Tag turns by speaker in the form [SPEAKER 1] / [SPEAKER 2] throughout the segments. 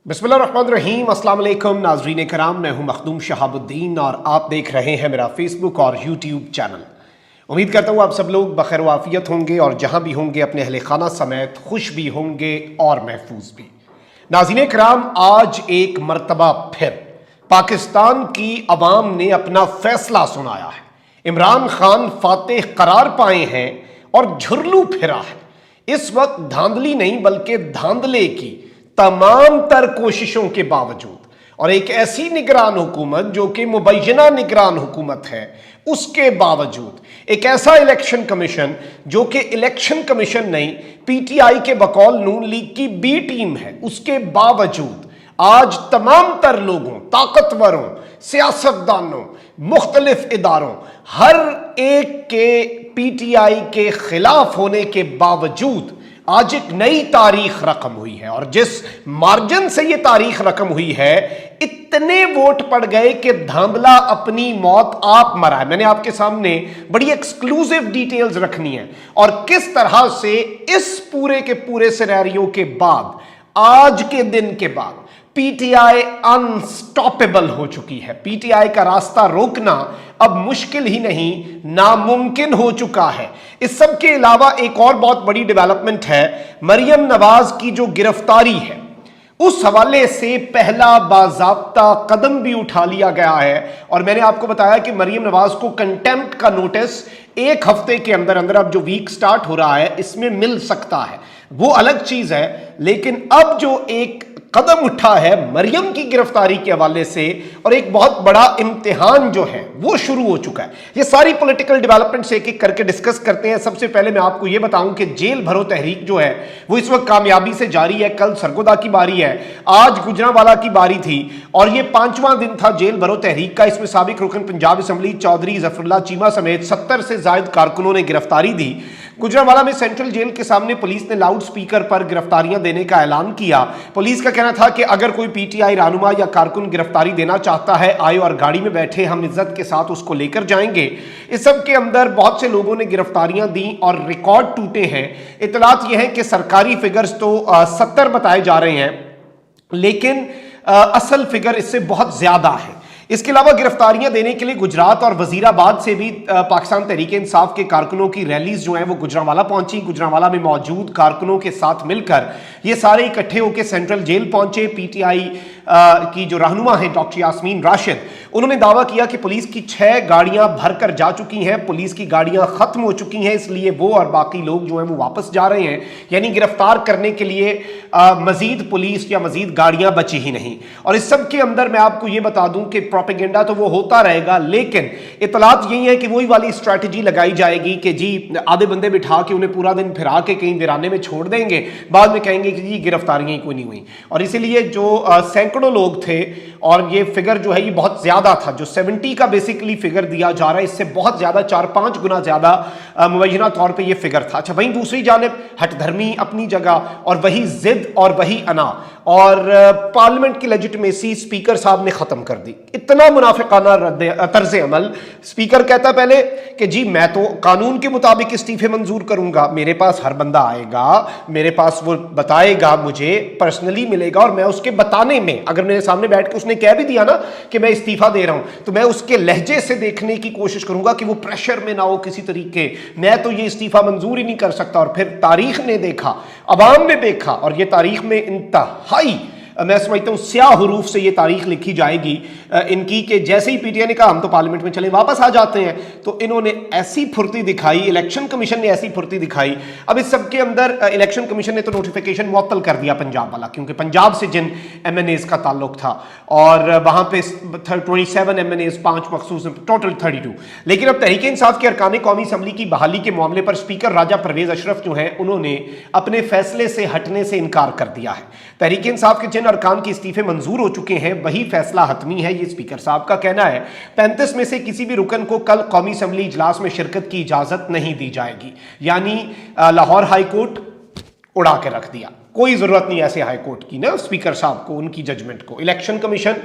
[SPEAKER 1] बिस्मिल्लाहिर्रहमानिर्रहीम, अस्सलाम वालेकुम नाज़रीन कराम, मैं हूं मखदूम शहाबुद्दीन और आप देख रहे हैं मेरा फेसबुक और यूट्यूब चैनल। उम्मीद करता हूं आप सब लोग बखैर वाफियत होंगे और जहां भी होंगे अपने अहले खाना समेत खुश भी होंगे और महफूज भी। नाज़रीन कराम, आज एक मरतबा फिर पाकिस्तान की अवाम ने अपना फैसला सुनाया है। इमरान खान फातेह करार पाए हैं और झुरलू फिरा है। इस वक्त धांधली नहीं बल्कि धांधले की तमाम तर कोशिशों के बावजूद और एक ऐसी निगरान हुकूमत जो कि मुबैना निगरान हुकूमत है, उसके बावजूद एक ऐसा इलेक्शन कमीशन जो कि इलेक्शन कमीशन नहीं, पीटीआई के बकौल नून लीग की बी टीम है, उसके बावजूद आज तमाम तर लोगों, ताकतवरों, सियासतदानों, मुख्तलिफ इदारों, हर एक के पीटीआई के खिलाफ होने के बावजूद आज एक नई तारीख रकम हुई है। और जिस मार्जिन से यह तारीख रकम हुई है, इतने वोट पड़ गए कि धांधला अपनी मौत आप मरा है। मैंने आपके सामने बड़ी एक्सक्लूसिव डिटेल्स रखनी है और किस तरह से इस पूरे के पूरे सिनेरियो के बाद, आज के दिन के बाद, पीटीआई अनस्टॉपेबल हो चुकी है। पीटीआई का रास्ता रोकना अब मुश्किल ही नहीं, नामुमकिन हो चुका है। इस सब के अलावा एक और बहुत बड़ी डेवलपमेंट है, मरियम नवाज की जो गिरफ्तारी है, उस हवाले से पहला बाज़ाब्ता कदम भी उठा लिया गया है। और मैंने आपको बताया कि मरियम नवाज को कंटेम्प्ट का नोटिस एक हफ्ते के अंदर अंदर, अब जो वीक स्टार्ट हो रहा है, इसमें मिल सकता है। वो अलग चीज है, लेकिन अब जो एक कदम उठा है मरियम की गिरफ्तारी के हवाले से, और एक बहुत बड़ा इम्तिहान जो है वो शुरू हो चुका है। ये सारी पॉलिटिकल डेवलपमेंट्स एक एक करके डिस्कस करते हैं। सबसे पहले मैं आपको ये बताऊं कि जेल भरो तहरीक जो है वो इस वक्त कामयाबी से जारी है। कल सरगोदा की बारी है, आज गुजरांवाला की बारी थी और ये 5वां दिन था जेल भरो तहरीक का। इसमें साबिक रुकन पंजाब असम्बली चौधरी जफरुल्लाह चीमा समेत 70 से ज्यादा कारकुनों ने गिरफ्तारी दी। गुजरांवाला में सेंट्रल जेल के सामने पुलिस ने लाउड स्पीकर पर गिरफ्तारियां देने का ऐलान किया। पुलिस का कहना था कि अगर कोई पीटीआई रहनुमा या कारकुन गिरफ्तारी देना चाहता है, आए और गाड़ी में बैठे, हम इज्जत के साथ उसको लेकर जाएंगे। इस सब के अंदर बहुत से लोगों ने गिरफ्तारियां दी और रिकॉर्ड टूटे हैं। इतलात यह है कि सरकारी फिगर्स तो 70 बताए जा रहे हैं, लेकिन असल फिगर इससे बहुत ज्यादा है। इसके अलावा गिरफ्तारियां देने के लिए गुजरात और वजीराबाद से भी पाकिस्तान तहरीक इंसाफ के कारकुनों की रैलीज जो हैं वो गुजरांवाला पहुंची। गुजरांवाला में मौजूद कारकुनों के साथ मिलकर ये सारे इकट्ठे होकर सेंट्रल जेल पहुंचे। पीटीआई की जो रहनुमा है डॉक्टर यास्मीन राशिद, उन्होंने दावा किया कि पुलिस की 6 गाड़ियां भरकर जा चुकी हैं, पुलिस की गाड़ियां खत्म हो चुकी हैं, इसलिए वो और बाकी लोग जो हैं वो वापस जा रहे हैं। यानी गिरफ्तार करने के लिए मजीद पुलिस या मजीद गाड़ियां बची ही नहीं। और इस सब के अंदर मैं आपको ये बता दूं कि प्रोपेगेंडा तो वो होता रहेगा, लेकिन इतलात यही है कि वही वाली स्ट्रैटेजी लगाई जाएगी कि जी आधे बंदे बिठा के उन्हें पूरा दिन फिरा के कहीं वीराने में छोड़ देंगे, बाद में कहेंगे कि जी गिरफ्तारियां ही कोई नहीं हुई। और इसीलिए जो सैकड़ों लोग थे, और ये फिगर जो है ये बहुत ज्यादा था, जो 70 का बेसिकली फिगर दिया जा रहा है, इससे बहुत ज्यादा 4-5 गुना ज्यादा मुबैना तौर पे ये फिगर था। अच्छा, वहीं दूसरी जानिब हठधर्मी अपनी जगह और वही जिद और वही अना और पार्लियामेंट की लेजिटिमेसी स्पीकर साहब ने खत्म कर दी। इतना मुनाफिकाना तर्ज अमल। स्पीकर कहता पहले कि जी मैं तो कानून के मुताबिक इस्तीफे मंजूर करूंगा, मेरे पास हर बंदा आएगा, मेरे पास वो बताएगा, मुझे पर्सनली मिलेगा और मैं उसके बताने में, अगर मेरे सामने बैठ के उसने कह भी दिया ना कि मैं इस्तीफा दे रहा हूं, तो मैं उसके लहजे से देखने की कोशिश करूंगा कि वो प्रेशर में ना हो किसी तरीके, मैं तो ये इस्तीफा मंजूर ही नहीं कर सकता। और फिर तारीख ने देखा, अवाम ने देखा, और ये तारीख में इंतहाई, मैं समझता हूं स्याह हरूफ से ये तारीख लिखी जाएगी इनकी, कि जैसे ही पीटीआई ने कहा हम तो पार्लियामेंट में चले वापस आ जाते हैं, तो इन्होंने ऐसी फुर्ती दिखाई, इलेक्शन कमीशन ने ऐसी फुर्ती दिखाई। अब इस सब के अंदर इलेक्शन कमीशन ने तो नोटिफिकेशन मुअत्तल कर दिया पंजाब वाला, क्योंकि पंजाब से जिन एमएनएज का ताल्लुक था और वहां पे 27 एमएनएज, 5 मखसूस, टोटल 32। लेकिन अब तहरीक इंसाफ के अरकान कौमी असम्बली की बहाली के मामले पर स्पीकर राजा परवेज अशरफ जो है उन्होंने अपने फैसले से हटने से इनकार कर दिया है। तहरीक इंसाफ के जिन अरकान के इस्तीफे मंजूर हो चुके हैं वही फैसला हतमी है, ये स्पीकर साहब का कहना है। 35 में से किसी भी रुकन को कल कौमी असम्बली इजलास में शिरकत की इजाजत नहीं दी जाएगी। यानी लाहौर हाई कोर्ट उड़ा के रख दिया, कोई जरूरत नहीं ऐसे हाई कोर्ट की ना स्पीकर साहब को, उनकी जजमेंट को। इलेक्शन कमीशन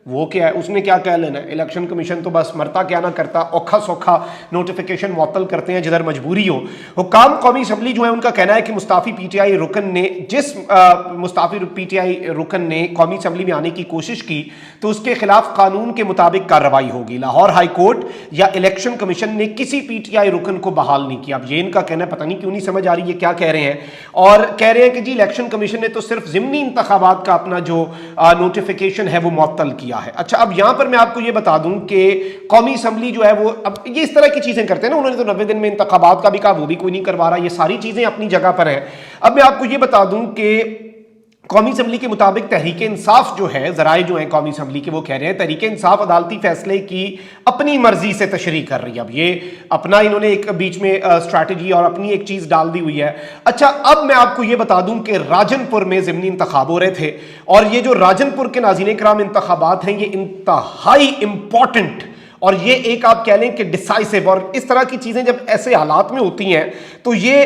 [SPEAKER 1] वो क्या है, उसने क्या कह लेना है। इलेक्शन कमीशन तो बस मरता क्या ना करता, औखा सौखा नोटिफिकेशन मुअत्तल करते हैं जिधर मजबूरी हो। हुक्काम कौमी असम्बली जो है उनका कहना है कि मुस्ताफी पीटीआई रुकन ने मुस्ताफी पीटीआई रुकन ने कौमी असम्बली में आने की कोशिश की तो उसके खिलाफ कानून के मुताबिक कार्रवाई होगी। लाहौर हाई कोर्ट या इलेक्शन कमीशन ने किसी पीटीआई रुकन को बहाल नहीं किया। अब ये इनका कहना है, पता नहीं क्यों नहीं समझ आ रही है क्या कह रहे हैं। और कह रहे हैं कि जी इलेक्शन कमीशन ने तो सिर्फ ज़िमनी इंतखाबात का अपना जो नोटिफिकेशन है वो मुअत्तल किया है। अच्छा, अब यहां पर मैं आपको यह बता दूं कि कौमी असम्बली जो है वो अब ये इस तरह की चीजें करते हैं ना, उन्होंने तो 90 दिन में इंतखाबात का भी कहा, वो भी कोई नहीं करवा रहा, ये सारी चीजें अपनी जगह पर हैं। अब मैं आपको यह बता दूं कि कौमी असम्बली के मुताबिक तहरीक इंसाफ जो है, जराए जो है कौमी असम्बली के, वो कह रहे हैं तहरीक इंसाफ अदालती फैसले की अपनी मर्जी से तशरीह कर रही है। अब ये अपना इन्होंने एक बीच में स्ट्रैटेजी और अपनी एक चीज डाल दी हुई है। अच्छा, अब मैं आपको ये बता दूं कि राजनपुर में ज़िमनी इंतखाब हो रहे थे और ये जो राजनपुर के नाज़रीन कराम इंतखाबात हैं ये इंतहाई इंपॉर्टेंट और ये एक आप कह लें कि डिसाइसिव, और इस तरह की चीजें जब ऐसे हालात में होती हैं तो ये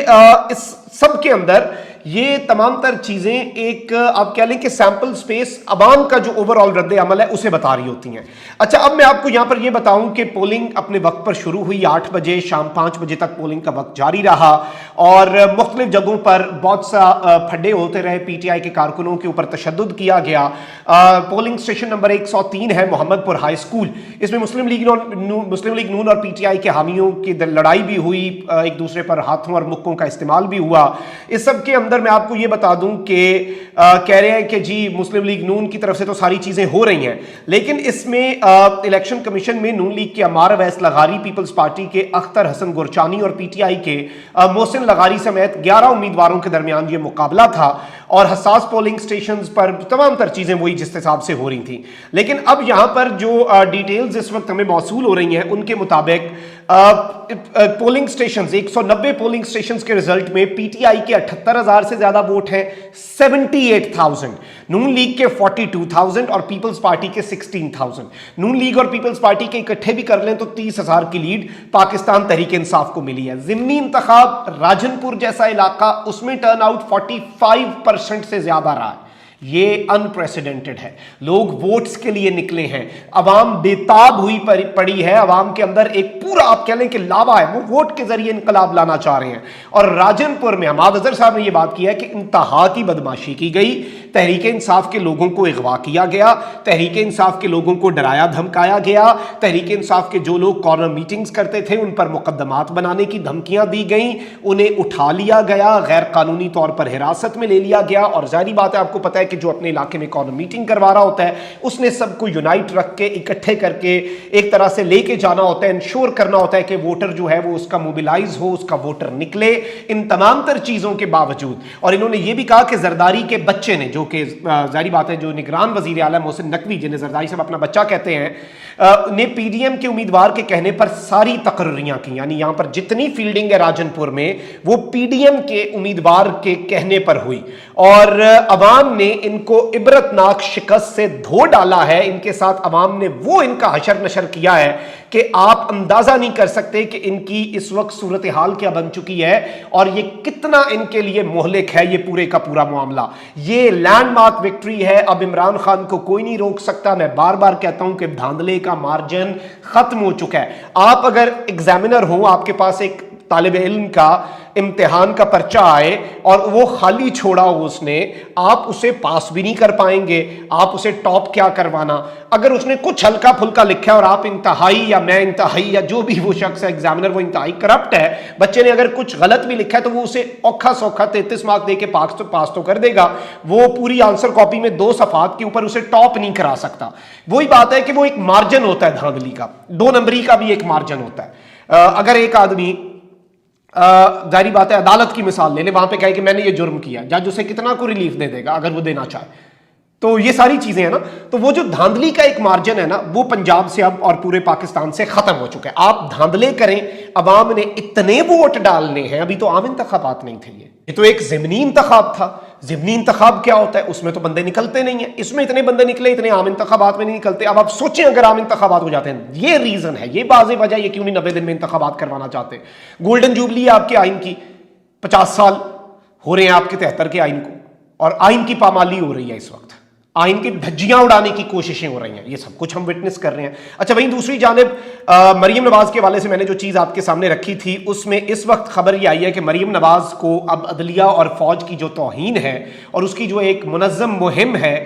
[SPEAKER 1] इस सब के अंदर ये तमाम तर चीजें एक आप कह लें कि सैंपल स्पेस अवाम का जो ओवरऑल रद्द अमल है उसे बता रही होती हैं। अच्छा, अब मैं आपको यहां पर यह बताऊं कि पोलिंग अपने वक्त पर शुरू हुई 8 बजे, शाम 5 बजे तक पोलिंग का वक्त जारी रहा और मुख्तलिफ जगहों पर बहुत सा फड्डे होते रहे, पीटीआई के कारकुनों के ऊपर तशद्दुद किया गया। पोलिंग स्टेशन नंबर 103 है मोहम्मदपुर हाई स्कूल, इसमें मुस्लिम लीग नून और पीटीआई के हामियों की लड़ाई भी हुई, एक दूसरे पर हाथों और मुक्कों का इस्तेमाल भी हुआ। इस सब के अंदर मैं आपको यह बता दूं कि कह रहे हैं कि जी मुस्लिम लीग नून की तरफ से तो सारी चीजें हो रही हैं, लेकिन इसमें इलेक्शन कमीशन में नून लीग के अमार अवैस लगारी, पीपल्स पार्टी के अख्तर हसन गुरचानी और पीटीआई के मोहसिन लगारी समेत 11 उम्मीदवारों के दरमियान यह मुकाबला था और हसास पोलिंग स्टेशन पर तमाम तर चीजें वही जिस हिसाब से हो रही थी। लेकिन अब यहां पर जो डिटेल्स इस वक्त हमें मौसूल हो रही हैं उनके मुताबिक पोलिंग स्टेशंस 190 पोलिंग स्टेशंस के रिजल्ट में पीटीआई के 78,000 से ज्यादा वोट हैं, 78,000, नून लीग के 42,000 और पीपल्स पार्टी के 16,000। नून लीग और पीपल्स पार्टी के इकट्ठे भी कर लें तो 30,000 की लीड पाकिस्तान तहरीक इंसाफ को मिली है। ज़िमनी इंतखाब राजनपुर जैसा इलाका, उसमें टर्नआउट 45% से ज्यादा रहा है। ये अनप्रेसिडेंटेड है, लोग वोट्स के लिए निकले हैं, अवाम बेताब हुई पड़ी है, अवाम के अंदर एक पूरा आप कह लें कि लावा है, वो वोट के जरिए इनकलाब लाना चाह रहे हैं। और राजनपुर में हमाद अजहर साहब ने यह बात की है कि इंतहा की बदमाशी की गई, तहरीक इंसाफ के लोगों को अगवा किया गया, तहरीक इंसाफ के लोगों को डराया धमकाया गया, तहरीक इंसाफ के जो लोग कॉर्नर मीटिंग्स करते थे उन पर मुकदमात बनाने की धमकियां दी गई, उन्हें उठा लिया गया, गैर कानूनी तौर पर हिरासत में ले लिया गया। और जाहिर बात है, आपको पता है कि जो अपने इलाके में कॉर्नर मीटिंग करवा रहा होता है उसने सबको यूनाइट रख के इकट्ठे करके एक तरह से लेके जाना होता है, इंश्योर करना होता है कि वोटर जो है वो उसका मोबिलाइज हो, उसका वोटर निकले। इन तमाम तर चीजों के बावजूद, और इन्होंने ये भी कहा कि जरदारी के बच्चे ने, जो कि जाहिर बात है जो निगरान वजीर आला मोहसिन नकवी, जिन्हें जरदारी साहब अपना बच्चा कहते हैं, ने पीडीएम के उम्मीदवार के कहने पर सारी तकर्रियां की, यानी यहां पर जितनी फील्डिंग है राजनपुर में वो पीडीएम के उम्मीदवार के कहने पर हुई और अवाम ने इनको इबरतनाक शिकस्त से धो डाला है। इनके साथ अवाम ने वो इनका हशर नशर किया है कि आप अंदाजा नहीं कर सकते कि इनकी इस वक्त सूरत हाल क्या बन चुकी है और ये कितना इनके लिए मोहलिक है ये पूरे का पूरा मामला। ये लैंडमार्क विक्ट्री है, अब इमरान खान को कोई नहीं रोक सकता। मैं बार बार कहता हूं कि धांधले का मार्जिन खत्म हो चुका है। आप अगर एग्जामिनर हो, आपके पास एक तालिब इल्म का इम्तिहान का पर्चा आए और वो खाली छोड़ा हो उसने, आप उसे पास भी नहीं कर पाएंगे, आप उसे टॉप क्या करवाना। अगर उसने कुछ हल्का फुल्का लिखा है और आप इंतहाई या मैं इंतहाई या जो भी वो शख्स है एग्जामिनर वो इंतहाई करप्ट है, बच्चे ने अगर कुछ गलत भी लिखा है तो वो उसे औखा सौखा 33 मार्क दे के पास तो कर देगा। वो पूरी आंसर कॉपी में 2 सफात के ऊपर उसे टॉप नहीं करा सकता। वही बात है कि वो एक मार्जिन होता है धांधली का, 2 नंबरी का भी एक मार्जिन होता है। अगर एक आदमी जारी बात है अदालत की मिसाल ले ले, वहां पे कहे कि मैंने ये जुर्म किया, जज उसे कितना को रिलीफ दे देगा अगर वो देना चाहे। तो ये सारी चीजें हैं ना, तो वो जो धांधली का एक मार्जिन है ना वो पंजाब से अब और पूरे पाकिस्तान से खत्म हो चुका है। आप धांधले करें, अवाम ने इतने वोट डालने हैं, अभी तो आम इंतखाबात नहीं थे, ये तो एक ज़िमनी इंतखाब था। ज़िमनी इंतखाब क्या होता है, उसमें तो बंदे निकलते नहीं है, इसमें इतने बंदे निकले, इतने आम इंतखाबात में नहीं निकलते। अब आप सोचें अगर आम इंतखाबात हो जाते हैं, ये रीजन है, ये बाज़ वजह ये क्यों नहीं 90 दिन में इंतखाबात करवाना चाहते। गोल्डन जुबली है आपके आइन की, 50 साल हो रहे हैं आपके 73 के आइन को, और आइन की पामाली हो रही है इस वक्त। आइन की धज्जियां उड़ाने की कोशिशें हो रही हैं। ये सब कुछ हम विटनेस कर रहे हैं। अच्छा, वहीं दूसरी जानिब मरीम नवाज के हवाले से मैंने जो चीज़ आपके सामने रखी थी, उसमें इस वक्त खबर ये आई है कि मरीम नवाज को अब अदलिया और फौज की जो तौहीन है और उसकी जो एक मुनज़्ज़म मुहिम है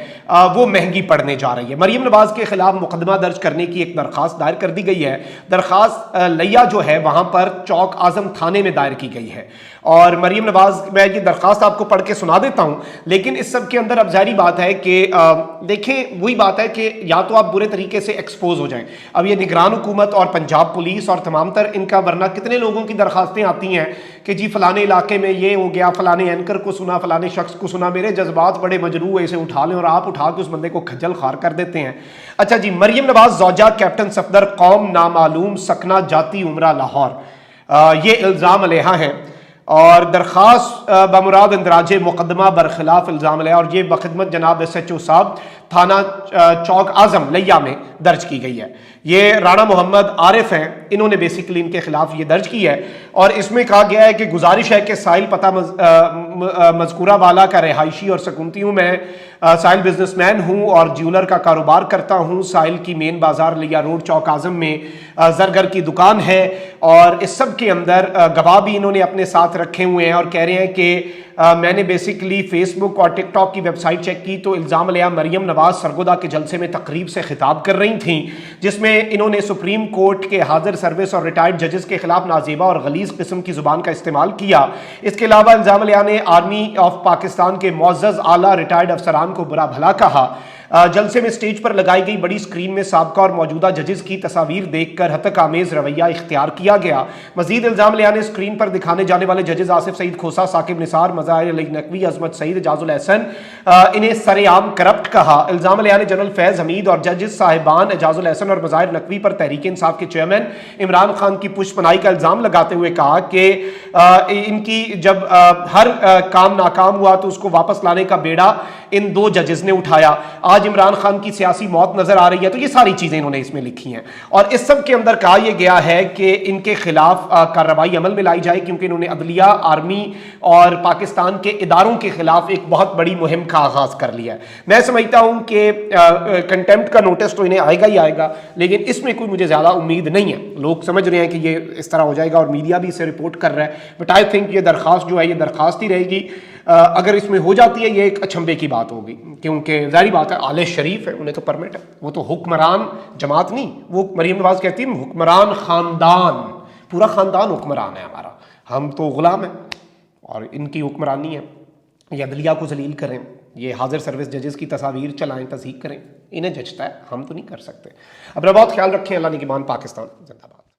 [SPEAKER 1] वो महंगी पड़ने जा रही है। मरीम नवाज के खिलाफ मुकदमा दर्ज करने की एक दरख्वास्त दायर कर दी गई है। दरख्वास्त लिया जो है वहां पर चौक आजम थाने में दायर की गई है। और मरीम नवाज, मैं ये दरख्वास्त आपको पढ़ के सुना देता हूं, लेकिन इस सब के अंदर अब जाहिर बात है कि देखें, वही बात है कि या तो आप बुरे तरीके से एक्सपोज हो जाएं। अब ये निगरान हुकूमत और पंजाब पुलिस और तमाम तर इनका, वरना कितने लोगों की दरखास्तें आती हैं कि जी फलाने इलाके में ये हो गया, फलाने एंकर को सुना, फलाने शख्स को सुना, मेरे जज्बात बड़े मजरू है, इसे उठा लें, और आप उठा के उस बंदे को खज्जल खार कर देते हैं। अच्छा जी, मरीम नवाज जौजा कैप्टन सफदर कौम नामालूम सकना जाती उमरा लाहौर, ये इल्ज़ाम अलैहा है और दरख्वास्त बमुराद इंदराज मुकदमा बरखिलाफ इल्ज़ाम अलैहा, और ये बखिदमत जनाब SHO साहब थाना चौक आजम लिया में दर्ज की गई है। ये राणा मोहम्मद आरिफ हैं, इन्होंने बेसिकली इनके खिलाफ ये दर्ज की है और इसमें कहा गया है कि गुजारिश है कि साहिल पता मजकूरा वाला का रिहायशी और सकूनती हूँ। मैं साहिल बिजनेसमैन हूँ और ज्वेलर का कारोबार करता हूँ। साहिल की मेन बाजार लिया रोड चौक आजम में जरगर की दुकान है और इस सब के अंदर गवाह भी इन्होंने अपने साथ रखे हुए हैं और कह रहे हैं कि मैंने बेसिकली फेसबुक और टिकटॉक की वेबसाइट चेक की तो इल्ज़ाम लिया मरीम नवाज सरगोदा के जलसे में तकरीब से खिताब कर रही थी, जिसमें इन्होंने सुप्रीम कोर्ट के हाजिर सर्विस और रिटायर्ड जजेस के खिलाफ नाजेबा और गलीज किस्म की जुबान का इस्तेमाल किया। इसके अलावा इल्ज़ाम लिया ने आर्मी ऑफ पाकिस्तान के मुअज़्ज़ज़ आला रिटायर्ड अफसरान को बुरा भला कहा। जलसे में स्टेज पर लगाई गई बड़ी स्क्रीन में साबका और मौजूदा जजेस की तस्वीर देखकर हतक आमेज रवैया इख्तियार किया गया। मजीद इल्ज़ाम लिया ने स्क्रीन पर दिखाने जाने वाले जजेस आसिफ सईद खोसा, साकिब निसार, मज़ाहिर अली नकवी, अजमत सईद, एजाजुल एहसन इन्हें सरेआम करप्ट कहा। इल्ज़ाम लिया ने जनरल फैज़ हमीद और जजेस साहिबान एजाजुल एहसन और मज़ाहिर नकवी पर तहरीक इंसाफ के चेयरमैन इमरान खान की पुष्पनाई का इल्ज़ाम लगाते हुए कहा कि इनकी जब हर काम नाकाम हुआ तो उसको वापस लाने का बेड़ा इन दो जजेस ने उठाया। आज इमरान खान की सियासी मौत नजर आ रही है। तो ये सारी चीजें इन्होंने इसमें लिखी हैं और इस सब के अंदर कहा यह गया है कि इनके खिलाफ कार्रवाई अमल में लाई जाए, क्योंकि इन्होंने अदलिया, आर्मी और पाकिस्तान के इदारों के खिलाफ एक बहुत बड़ी मुहिम का आगाज कर लिया है। मैं समझता हूं कि कंटेम्प्ट का नोटिस तो इन्हें आएगा ही आएगा, लेकिन इसमें कोई मुझे ज्यादा उम्मीद नहीं है। लोग समझ रहे हैं कि ये इस तरह हो जाएगा और मीडिया भी इसे रिपोर्ट कर रहा है, बट आई थिंक ये दरखास्त जो है ये दरखास्त ही रहेगी। अगर इसमें हो जाती है ये एक अचंभे की बात होगी, क्योंकि जाहिर बात है आले शरीफ है, उन्हें तो परमिट है, वो तो हुक्मरान जमात नहीं, वो मरीम नवाज कहती है हुक्मरान खानदान, पूरा खानदान हुक्मरान है हमारा, हम तो गुलाम हैं और इनकी हुक्मरानी है। ये अदलिया को जलील करें, ये हाजिर सर्विस जजेस की तस्वीर चलाएं, तस्दीक करें, इन्हें जचता है, हम तो नहीं कर सकते। अपना बहुत ख्याल रखें। अल्लाह निगहबान। पाकिस्तान जिंदाबाद।